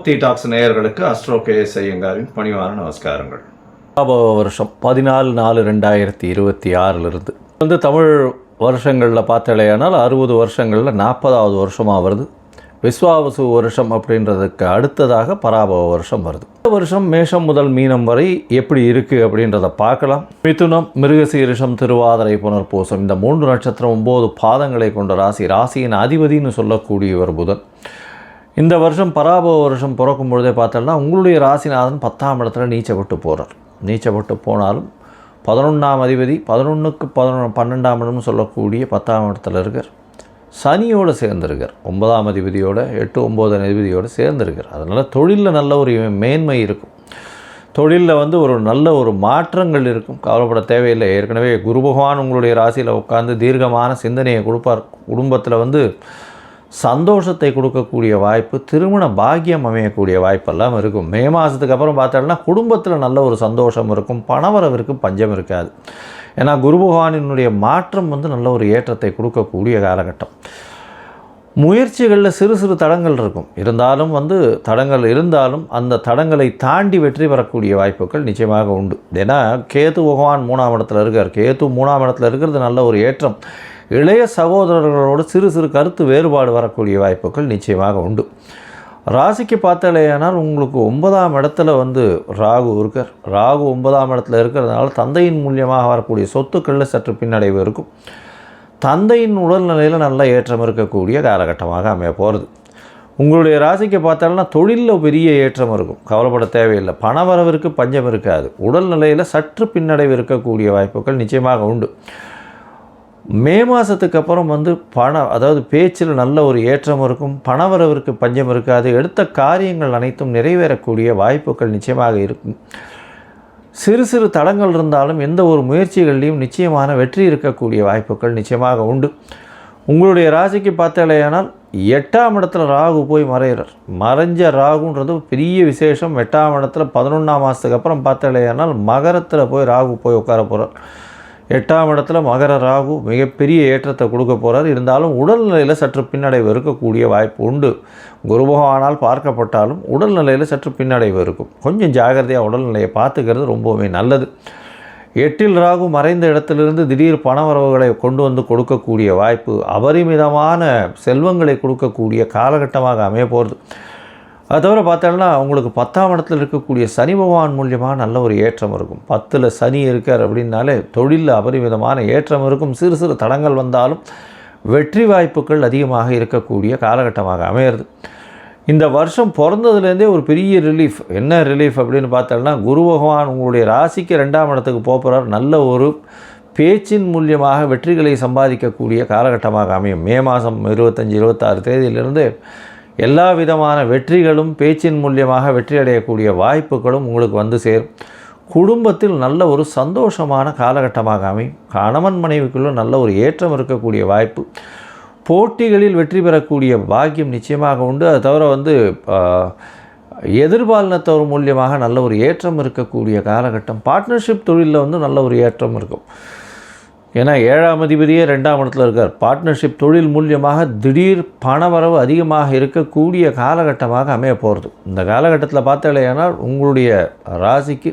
பக்தி டாக்ஸ் நேயர்களுக்கு astro KS ஐயங்காரின் பணிவான நமஸ்காரங்கள். வருஷம் 14/4/2026 வந்து தமிழ் வருஷங்களில் பார்த்தாலேயானால் 60 வருஷங்களில் 40வது வருஷமாக வருது. விஸ்வாவசு வருஷம் அப்படின்றதுக்கு அடுத்ததாக பராபவ வருஷம் வருது. இந்த வருஷம் மேஷம் முதல் மீனம் வரை எப்படி இருக்குது அப்படின்றத பார்க்கலாம். மிதுனம், மிருகசீரிஷம், திருவாதிரை, புனர்பூசம் இந்த 3 நட்சத்திரம் 9 பாதங்களை கொண்ட ராசியின் அதிபதினு சொல்லக்கூடியவர் புதன். இந்த வருஷம் பராபவ வருஷம் பிறக்கும் பொழுதே பார்த்தோம்னா உங்களுடைய ராசிநாதன் 10ஆம் இடத்துல நீச்சப்பட்டு போகிறார். நீச்சப்பட்டு போனாலும் 11ஆம் அதிபதி 11க்கு 12ஆம் இடம்னு சொல்லக்கூடிய 10ஆம் இடத்துல இருக்கார். சனியோடு சேர்ந்துருக்கார். 9ஆம் அதிபதியோட 8, 9 அதிபதியோடு சேர்ந்துருக்கார். அதனால் தொழிலில் நல்ல ஒரு மேன்மை இருக்கும். தொழிலில் வந்து ஒரு நல்ல ஒரு மாற்றங்கள் இருக்கும். கவலைப்பட தேவையில்லை. ஏற்கனவே குரு பகவான் உங்களுடைய ராசியில் உட்காந்து தீர்க்கமான சிந்தனையை கொடுப்பார். குடும்பத்தில் வந்து சந்தோஷத்தை கொடுக்கக்கூடிய வாய்ப்பு, திருமண பாக்கியம் அமையக்கூடிய வாய்ப்பெல்லாம் இருக்கும். மே மாதத்துக்கு அப்புறம் பார்த்தோம்னா குடும்பத்தில் நல்ல ஒரு சந்தோஷம் இருக்கும். பணவரவிற்கு பஞ்சம் இருக்காது. ஏன்னா குரு பகவானினுடைய மாற்றம் வந்து நல்ல ஒரு ஏற்றத்தை கொடுக்கக்கூடிய காலகட்டம். முயற்சிகளில் சிறு சிறு தடங்கள் இருக்கும். தடங்கள் இருந்தாலும் அந்த தடங்களை தாண்டி வெற்றி பெறக்கூடிய வாய்ப்புகள் நிச்சயமாக உண்டு. ஏன்னா கேது பகவான் 3ஆம் இடத்துல இருக்கார். கேது 3ஆம் இடத்துல இருக்கிறது நல்ல ஒரு ஏற்றம். இளைய சகோதரர்களோடு சிறு சிறு கருத்து வேறுபாடு வரக்கூடிய வாய்ப்புகள் நிச்சயமாக உண்டு. ராசிக்கு பார்த்தாலேயானால் உங்களுக்கு 9ஆம் இடத்துல வந்து ராகு இருக்கார். ராகு 9ஆம் இடத்துல இருக்கிறதுனால தந்தையின் மூலியமாக வரக்கூடிய சொத்துக்களில் சற்று பின்னடைவு இருக்கும். தந்தையின் உடல்நிலையில் நல்ல ஏற்றம் இருக்கக்கூடிய காலகட்டமாக அமைய போகிறது. உங்களுடைய ராசிக்கு பார்த்தாலும்னா தொழிலில் பெரிய ஏற்றம் இருக்கும். கவலைப்பட தேவையில்லை. பணவரவிற்கு பஞ்சம் இருக்காது. உடல்நிலையில் சற்று பின்னடைவு இருக்கக்கூடிய வாய்ப்புகள் நிச்சயமாக உண்டு. மே மாதத்துக்கு அப்புறம் வந்து பேச்சில் நல்ல ஒரு ஏற்றம் இருக்கும். பணவரவிற்கு பஞ்சம் இருக்காது. எடுத்த காரியங்கள் அனைத்தும் நிறைவேறக்கூடிய வாய்ப்புகள் நிச்சயமாக இருக்கும். சிறு சிறு தடங்கள் இருந்தாலும் எந்த ஒரு முயற்சிகள்லையும் நிச்சயமான வெற்றி இருக்கக்கூடிய வாய்ப்புகள் நிச்சயமாக உண்டு. உங்களுடைய ராசிக்கு பார்த்தாலேயானால் 8ஆம் இடத்துல ராகு போய் மறைகிறார். மறைஞ்ச ராகுன்றது பெரிய விசேஷம். 8ஆம் இடத்துல 11ஆம் மாதத்துக்கு அப்புறம் பார்த்தாலேயானால் மகரத்தில் போய் ராகு போய் உட்கார போகிறார். 8ஆம் இடத்துல மகர ராகு மிகப்பெரிய ஏற்றத்தை கொடுக்க போகிறார். இருந்தாலும் உடல்நிலையில் சற்று பின்னடைவு இருக்கக்கூடிய வாய்ப்பு உண்டு. குரு பகவானால் பார்க்கப்பட்டாலும் உடல்நிலையில் சற்று பின்னடைவு இருக்கும். கொஞ்சம் ஜாகிரதையாக உடல்நிலையை பார்த்துக்கிறது ரொம்பவுமே நல்லது. 8இல் ராகு மறைந்த இடத்திலிருந்து திடீர் பணவரவுகளை கொண்டு வந்து கொடுக்கக்கூடிய வாய்ப்பு, அபரிமிதமான செல்வங்களை கொடுக்கக்கூடிய காலகட்டமாக அமைய போகிறது. அது தவிர பார்த்தோம்னா உங்களுக்கு 10ஆம் இடத்துல இருக்கக்கூடிய சனி பகவான் மூலியமாக நல்ல ஒரு ஏற்றம் இருக்கும். 10ல் சனி இருக்கார் அப்படின்னாலே தொழிலில் அபரிமிதமான ஏற்றம் இருக்கும். சிறு சிறு தடங்கள் வந்தாலும் வெற்றி வாய்ப்புகள் அதிகமாக இருக்கக்கூடிய காலகட்டமாக அமையிறது. இந்த வருஷம் பிறந்ததுலேருந்தே ஒரு பெரிய ரிலீஃப். என்ன ரிலீஃப் அப்படின்னு பார்த்தோம்னா குரு பகவான் உங்களுடைய ராசிக்கு 2ஆம் இடத்துக்கு போகிறார். நல்ல ஒரு பேச்சின் மூலியமாக வெற்றிகளை சம்பாதிக்கக்கூடிய காலகட்டமாக அமையும். மே மாதம் 25, 26 தேதியிலிருந்து எல்லா விதமான வெற்றிகளும் பேச்சின் மூலியமாக வெற்றி அடையக்கூடிய வாய்ப்புகளும் உங்களுக்கு வந்து சேரும். குடும்பத்தில் நல்ல ஒரு சந்தோஷமான காலகட்டமாக அமையும். கணவன் மனைவிக்குள்ள நல்ல ஒரு ஏற்றம் இருக்கக்கூடிய வாய்ப்பு, போட்டிகளில் வெற்றி பெறக்கூடிய பாக்கியம் நிச்சயமாக உண்டு. அது தவிர எதிர்பாலினத்தவர் மூலியமாக நல்ல ஒரு ஏற்றம் இருக்கக்கூடிய காலகட்டம். பார்ட்னர்ஷிப் தொழிலில் நல்ல ஒரு ஏற்றம் இருக்கும். ஏன்னா 7ஆம் அதிபதியே 2ஆம் இடத்துல இருக்கார். பார்ட்னர்ஷிப் தொழில் மூலியமாக திடீர் பணவரவு அதிகமாக இருக்கக்கூடிய காலகட்டமாக அமைய போகிறது. இந்த காலகட்டத்தில் பார்த்தாலேயானால் உங்களுடைய ராசிக்கு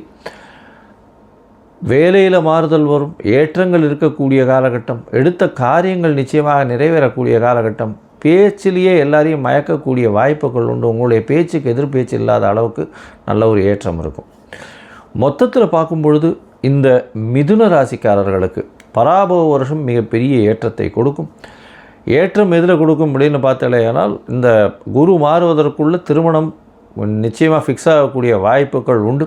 வேலையில் மாறுதல் வரும், ஏற்றங்கள் இருக்கக்கூடிய காலகட்டம், எடுத்த காரியங்கள் நிச்சயமாக நிறைவேறக்கூடிய காலகட்டம், பேச்சிலேயே எல்லாரையும் மயக்கக்கூடிய வாய்ப்புகள் உண்டு. உங்களுடைய பேச்சுக்கு எதிர்பேச்சு இல்லாத அளவுக்கு நல்ல ஒரு ஏற்றம் இருக்கும். மொத்தத்தில் பார்க்கும் பொழுது இந்த மிதுன ராசிக்காரர்களுக்கு பராபவ வருஷம் மிகப்பெரிய ஏற்றத்தை கொடுக்கும். ஏற்றம் எதில் கொடுக்கும் அப்படின்னு பார்த்தாலேயானால் இந்த குரு மாறுவதற்குள்ள திருமணம் நிச்சயமாக ஃபிக்ஸ் ஆகக்கூடிய வாய்ப்புகள் உண்டு.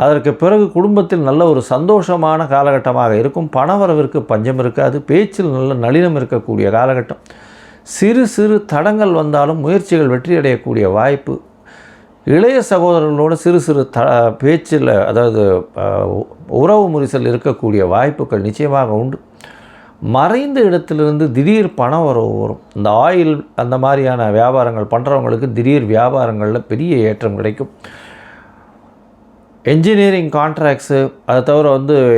அதற்கு பிறகு குடும்பத்தில் நல்ல ஒரு சந்தோஷமான காலகட்டமாக இருக்கும். பணவரவிற்கு பஞ்சம் இருக்காது. பேச்சில் நல்ல நளினம் இருக்கக்கூடிய காலகட்டம். சிறு சிறு தடங்கள் வந்தாலும் முயற்சிகள் வெற்றி அடையக்கூடிய வாய்ப்பு. இளைய சகோதரர்களோடு சிறு சிறு பேச்சில் உறவு முறிசல் இருக்கக்கூடிய வாய்ப்புகள் நிச்சயமாக உண்டு. மறைந்த இடத்திலிருந்து திடீர் பணம் வரும். இந்த ஆயில் அந்த மாதிரியான வியாபாரங்கள் பண்ணுறவங்களுக்கு திடீர் வியாபாரங்களில் பெரிய ஏற்றம் கிடைக்கும். என்ஜினியரிங் கான்ட்ராக்ட்ஸு, அதை தவிர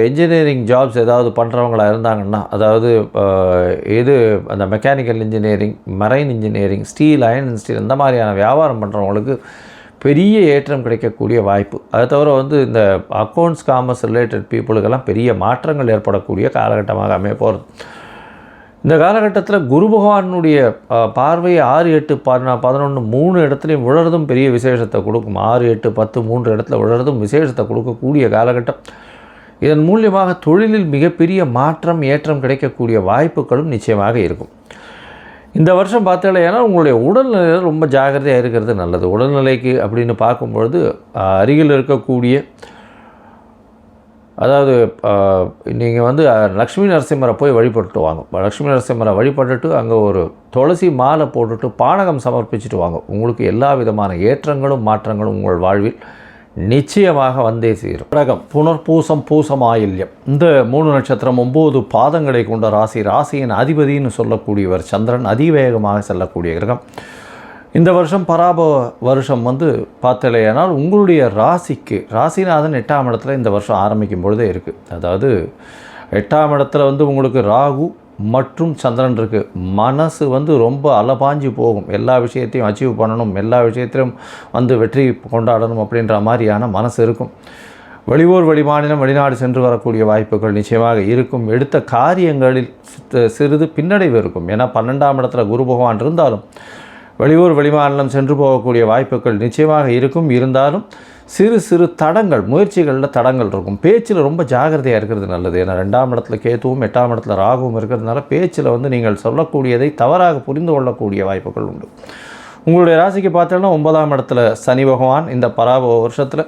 என்ஜினியரிங் ஜாப்ஸ் ஏதாவது பண்ணுறவங்களா இருந்தாங்கன்னா, அந்த mechanical engineering, marine engineering, steel, iron and Steeles இந்த மாதிரியான வியாபாரம் பண்ணுறவங்களுக்கு பெரிய ஏற்றம் கிடைக்கக்கூடிய வாய்ப்பு. அதை தவிர வந்து இந்த அக்கௌண்ட்ஸ் காமர்ஸ் ரிலேட்டட் பீப்புளுக்கெல்லாம் பெரிய மாற்றங்கள் ஏற்படக்கூடிய காலகட்டமாக அமைய போகிறது. இந்த காலகட்டத்தில் குரு பகவானுடைய பார்வை 6, 8, 11, 3 இடத்துலையும் விழுறதும் பெரிய விசேஷத்தை கொடுக்கும். 6, 8, 10, 3 இடத்துல விழுறதும் விசேஷத்தை கொடுக்கக்கூடிய காலகட்டம். இதன் மூலியமாக தொழிலில் மிகப்பெரிய மாற்றம் ஏற்றம் கிடைக்கக்கூடிய வாய்ப்புகளும் நிச்சயமாக இருக்கும். இந்த வருஷம் பார்த்தீங்கன்னா உங்களுடைய உடல்நிலையில் ரொம்ப ஜாகிரதையாக இருக்கிறது நல்லது. உடல்நிலைக்கு அப்படின்னு பார்க்கும்பொழுது அருகில் இருக்கக்கூடிய, அதாவது நீங்கள் வந்து லக்ஷ்மி நரசிம்மரை போய் வழிபட்டுட்டு வாங்க. லக்ஷ்மி நரசிம்மரை வழிபட்டுட்டு அங்கே ஒரு துளசி மாலை போட்டுட்டு பானகம் சமர்ப்பிச்சுட்டு வாங்க. உங்களுக்கு எல்லா விதமான ஏற்றங்களும் மாற்றங்களும் உங்கள் வாழ்வில் நிச்சயமாக வந்தே சேரும். ரகம் புனர்பூசம், பூசம், ஆயில்யம், இந்த 3 நட்சத்திரம் 9 பாதங்களை கொண்ட ராசி. ராசியின் அதிபதினு சொல்லக்கூடியவர் சந்திரன். அதிவேகமாக செல்லக்கூடிய கிரகம். இந்த வருஷம் பராப வருஷம் வந்து பார்த்தலையானால் உங்களுடைய ராசிக்கு ராசிநாதன் 8ஆம் இடத்துல இந்த வருஷம் ஆரம்பிக்கும் பொழுதே இருக்குது. அதாவது 8ஆம் இடத்துல வந்து உங்களுக்கு ராகு மற்றும் சந்திரன் இருக்குது. மனசு வந்து ரொம்ப அலபாஞ்சு போகும். எல்லா விஷயத்தையும் அச்சீவ் பண்ணணும், எல்லா விஷயத்திலும் வந்து வெற்றி கொண்டாடணும் அப்படின்ற மாதிரியான மனசு இருக்கும். வெளியூர் வெளிமாநிலம் வெளிநாடு சென்று வரக்கூடிய வாய்ப்புகள் நிச்சயமாக இருக்கும். எடுத்த காரியங்களில் சிறிது பின்னடைவு இருக்கும். ஏன்னா 12ஆம் இடத்துல குரு பகவான் இருந்தாலும் வெளியூர் வெளிமாநிலம் சென்று போகக்கூடிய வாய்ப்புகள் நிச்சயமாக இருக்கும். இருந்தாலும் சிறு சிறு தடங்கள், முயற்சிகளில் தடங்கள் இருக்கும். பேச்சில் ரொம்ப ஜாகிரதையாக இருக்கிறது நல்லது. ஏன்னா 2ஆம் இடத்துல கேத்துவும் 8ஆம் இடத்துல ராகுவும் இருக்கிறதுனால பேச்சில் வந்து நீங்கள் சொல்லக்கூடியதை தவறாக புரிந்து கொள்ளக்கூடிய வாய்ப்புகள் உண்டு. உங்களுடைய ராசிக்கு பார்த்தோன்னா 9ஆம் இடத்துல சனி பகவான் இந்த பராபவ வருஷத்தில்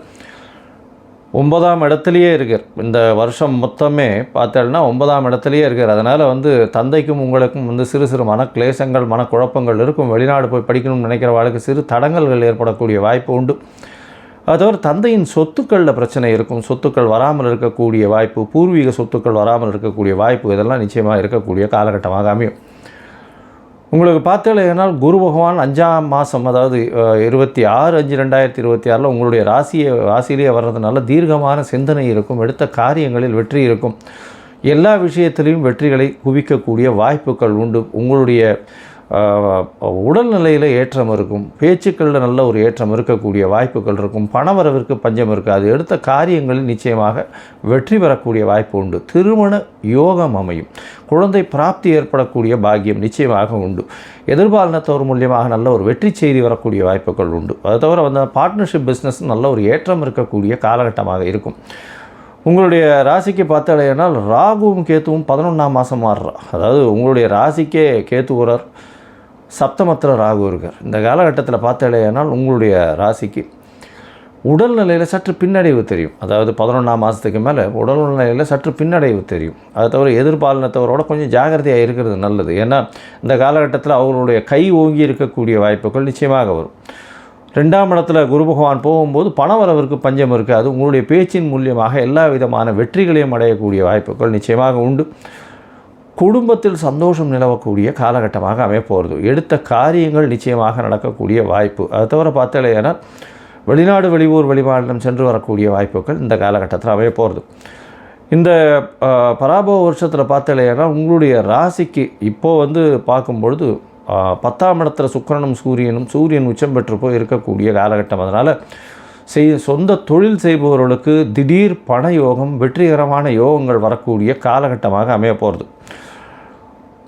9ஆம் இடத்துலையே இருக்கார். இந்த வருஷம் மொத்தமே பார்த்தோன்னா 9ஆம் இடத்துலையே இருக்கார். அதனால் வந்து தந்தைக்கும் உங்களுக்கும் வந்து சிறு சிறு மனக்லேசங்கள், மனக்குழப்பங்கள் இருக்கும். வெளிநாடு போய் படிக்கணும்னு நினைக்கிற வாழ்க்கை சிறு தடங்கல்கள் ஏற்படக்கூடிய வாய்ப்பு உண்டு. அது தவிர தந்தையின் சொத்துக்களில் பிரச்சனை இருக்கும். சொத்துக்கள் வராமல் இருக்கக்கூடிய வாய்ப்பு, பூர்வீக சொத்துக்கள் வராமல் இருக்கக்கூடிய வாய்ப்பு, இதெல்லாம் நிச்சயமாக இருக்கக்கூடிய காலகட்டமாக அமையும். உங்களுக்கு பார்த்தீங்கன்னா குரு பகவான் 5ஆம் மாதம், அதாவது 26/5/2026 உங்களுடைய ராசியிலேயே வர்றதுனால தீர்க்கமான சிந்தனை இருக்கும். எடுத்த காரியங்களில் வெற்றி இருக்கும். எல்லா விஷயத்திலையும் வெற்றிகளை குவிக்கக்கூடிய வாய்ப்புகள் உண்டு. உங்களுடைய உடல்நிலையில் ஏற்றம் இருக்கும். பேச்சுக்களில் நல்ல ஒரு ஏற்றம் இருக்கக்கூடிய வாய்ப்புகள் இருக்கும். பணவரவிற்கு பஞ்சம் இருக்காது. எடுத்த காரியங்களில் நிச்சயமாக வெற்றி பெறக்கூடிய வாய்ப்பு உண்டு. திருமண யோகம் அமையும். குழந்தை பிராப்தி ஏற்படக்கூடிய பாக்கியம் நிச்சயமாக உண்டு. எதிர்பாலினத்தவர் மூலியமாக நல்ல ஒரு வெற்றி செய்தி வரக்கூடிய வாய்ப்புகள் உண்டு. அது தவிர வந்து பார்ட்னர்ஷிப் பிஸ்னஸ் நல்ல ஒரு ஏற்றம் இருக்கக்கூடிய காலகட்டமாக இருக்கும். உங்களுடைய ராசிக்கு பார்த்தீங்கன்னா ராகுவும் கேத்துவும் 11ஆம் மாதம் மாறுறா. அதாவது உங்களுடைய ராசிக்கே கேத்து வரார், சப்தமத்தில் ராகு இருக்கார். இந்த காலகட்டத்தில் பார்த்தீங்கன்னா உங்களுடைய ராசிக்கு உடல்நிலையில் சற்று பின்னடைவு தெரியும். அதாவது 11ஆம் மாதத்துக்கு மேலே உடல்நிலையில் சற்று பின்னடைவு தெரியும். அதை தவிர எதிர்பாலினத்தவரோட கொஞ்சம் ஜாகிரதையாக இருக்கிறது நல்லது. ஏன்னா இந்த காலகட்டத்தில் அவர்களுடைய கை ஓங்கி இருக்கக்கூடிய வாய்ப்புகள் நிச்சயமாக வரும். 2ஆம் இடத்துல குரு பகவான் போகும்போது பணவரவிற்கு பஞ்சம் இருக்காது. உங்களுடைய பேச்சின் மூலியமாக எல்லா விதமான வெற்றிகளையும் அடையக்கூடிய வாய்ப்புகள் நிச்சயமாக உண்டு. குடும்பத்தில் சந்தோஷம் நிலவக்கூடிய காலகட்டமாக அமையப்போகிறது. எடுத்த காரியங்கள் நிச்சயமாக நடக்கக்கூடிய வாய்ப்பு. அதை தவிர பார்த்தீங்கன்னா வெளிநாடு வெளியூர் வெளிமாநிலம் சென்று வரக்கூடிய வாய்ப்புகள் இந்த காலகட்டத்தில் அமையப்போகிறது. இந்த பராபவ வருஷத்தில் பார்த்தீங்கன்னா உங்களுடைய ராசிக்கு இப்போது வந்து பார்க்கும்பொழுது 10ஆம் இடத்துல சுக்கிரனும் சூரியன் உச்சம் பெற்று போய் இருக்கக்கூடிய காலகட்டம். அதனால் சொந்த தொழில் செய்பவர்களுக்கு திடீர் பண யோகம், வெற்றிகரமான யோகங்கள் வரக்கூடிய காலகட்டமாக அமைய போகிறது.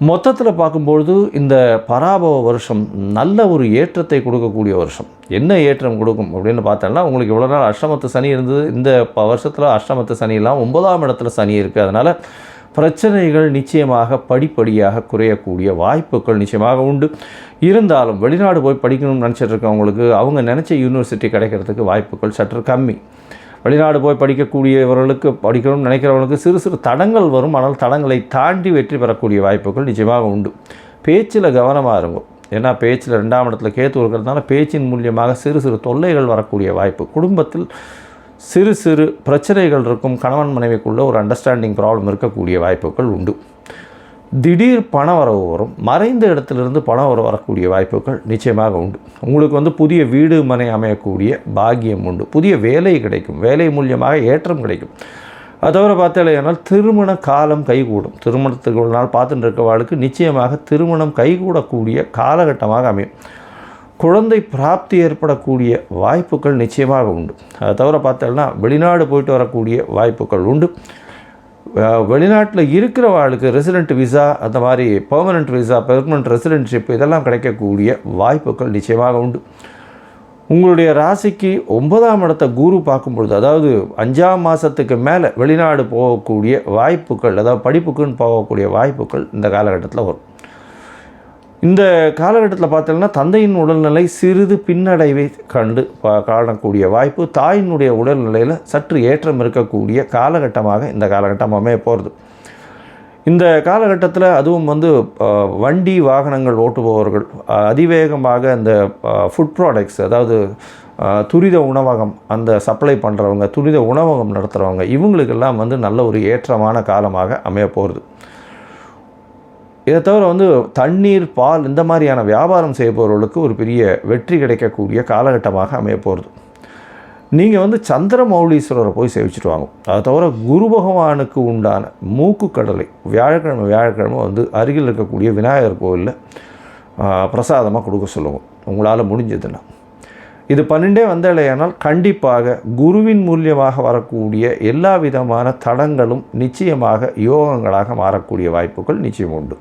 மொத்தத்தில் பார்க்கும்பொழுது இந்த பராபவ வருஷம் நல்ல ஒரு ஏற்றத்தை கொடுக்கக்கூடிய வருஷம். என்ன ஏற்றம் கொடுக்கும் அப்படின்னு பார்த்தோம்னா, உங்களுக்கு இவ்வளோ நாள் அஷ்டமத்து சனி இருந்தது. இந்த வருஷத்தில் அஷ்டமத்து சனியெல்லாம் 9ஆம் இடத்துல சனி இருக்குது. அதனால் பிரச்சனைகள் நிச்சயமாக படிப்படியாக குறையக்கூடிய வாய்ப்புகள் நிச்சயமாக உண்டு. இருந்தாலும் வெளிநாடு போய் படிக்கணும்னு நினச்சிட்டு இருக்கவங்களுக்கு அவங்க நினச்ச யூனிவர்சிட்டி கிடைக்கிறதுக்கு வாய்ப்புகள் சற்று கம்மி. வெளிநாடு போய் படிக்கக்கூடியவர்களுக்கு, படிக்கணும்னு நினைக்கிறவங்களுக்கு சிறு சிறு தடங்கள் வரும். ஆனால் தடங்களை தாண்டி வெற்றி பெறக்கூடிய வாய்ப்புகள் நிச்சயமாக உண்டு. பேச்சில் கவனமாக இருக்கும். ஏன்னா பேச்சில் 2ஆம் இடத்துல கேத்து இருக்கிறதுனால பேச்சின் மூலியமாக சிறு சிறு தொல்லைகள் வரக்கூடிய வாய்ப்பு. குடும்பத்தில் சிறு சிறு பிரச்சனைகள் இருக்கும். கணவன் மனைவிக்குள்ளே ஒரு அண்டர்ஸ்டாண்டிங் ப்ராப்ளம் இருக்கக்கூடிய வாய்ப்புகள் உண்டு. திடீர் பண வரவு வரும். மறைந்த இடத்துலேருந்து பணம் வரக்கூடிய வாய்ப்புகள் நிச்சயமாக உண்டு. உங்களுக்கு வந்து புதிய வீடு மனை அமையக்கூடிய பாக்கியம் உண்டு. புதிய வேலை கிடைக்கும். வேலை மூலியமாக ஏற்றம் கிடைக்கும். அது தவிர பார்த்தீங்கன்னா திருமண காலம் கைகூடும். திருமணத்துக்கு ஒரு நாள் பார்த்துட்டு இருக்கவாளுக்கு நிச்சயமாக திருமணம் கைகூடக்கூடிய காலகட்டமாக அமையும். குழந்தை பிராப்தி ஏற்படக்கூடிய வாய்ப்புகள் நிச்சயமாக உண்டு. அதை தவிர பார்த்தோம்னா வெளிநாடு போயிட்டு வரக்கூடிய வாய்ப்புகள் உண்டு. வெளிநாட்டில் இருக்கிறவாளுக்கு ரெசிடெண்ட் விசா, அந்த மாதிரி பெர்மனெண்ட் விசா, பெர்மனெண்ட் ரெசிடென்ட்ஷிப் இதெல்லாம் கிடைக்கக்கூடிய வாய்ப்புகள் நிச்சயமாக உண்டு. உங்களுடைய ராசிக்கு 9ஆம் இடத்தை குரு பார்க்கும்பொழுது, அதாவது 5ஆம் மாதத்துக்கு மேலே வெளிநாடு போகக்கூடிய வாய்ப்புகள், அதாவது படிப்புக்குன்னு போகக்கூடிய வாய்ப்புகள் இந்த காலகட்டத்தில் வரும். இந்த காலகட்டத்தில் பார்த்தீங்கன்னா தந்தையின் உடல்நிலை சிறிது பின்னடைவை காணக்கூடிய வாய்ப்பு, தாயினுடைய உடல்நிலையில் சற்று ஏற்றம் இருக்கக்கூடிய காலகட்டமாக இந்த காலகட்டம் அமைய போகிறது. இந்த காலகட்டத்தில் அதுவும் வண்டி வாகனங்கள் ஓட்டுபவர்கள், அதிவேகமாக இந்த ஃபுட் ப்ராடக்ட்ஸ், அதாவது துரித உணவகம் அந்த சப்ளை பண்ணுறவங்க, துரித உணவகம் நடத்துகிறவங்க, இவங்களுக்கெல்லாம் நல்ல ஒரு ஏற்றமான காலமாக அமைய போகிறது. இதை தவிர தண்ணீர், பால் இந்த மாதிரியான வியாபாரம் செய்பவர்களுக்கு ஒரு பெரிய வெற்றி கிடைக்கக்கூடிய காலகட்டமாக அமைய போகிறது. நீங்கள் சந்திரமௌலீஸ்வரரை போய் சேவிச்சுட்டு வாங்க. அதை தவிர குரு பகவானுக்கு உண்டான மூக்கு கடலை வியாழக்கிழமை அருகில் இருக்கக்கூடிய விநாயகர் கோவிலில் பிரசாதமாக கொடுக்க சொல்லுவோம், உங்களால் முடிஞ்சதுன்னா. இது 12 வந்தாலேயானால் கண்டிப்பாக குருவின் மூலியமாக வரக்கூடிய எல்லா விதமான தடங்களும் நிச்சயமாக யோகங்களாக மாறக்கூடிய வாய்ப்புகள் நிச்சயம் உண்டு.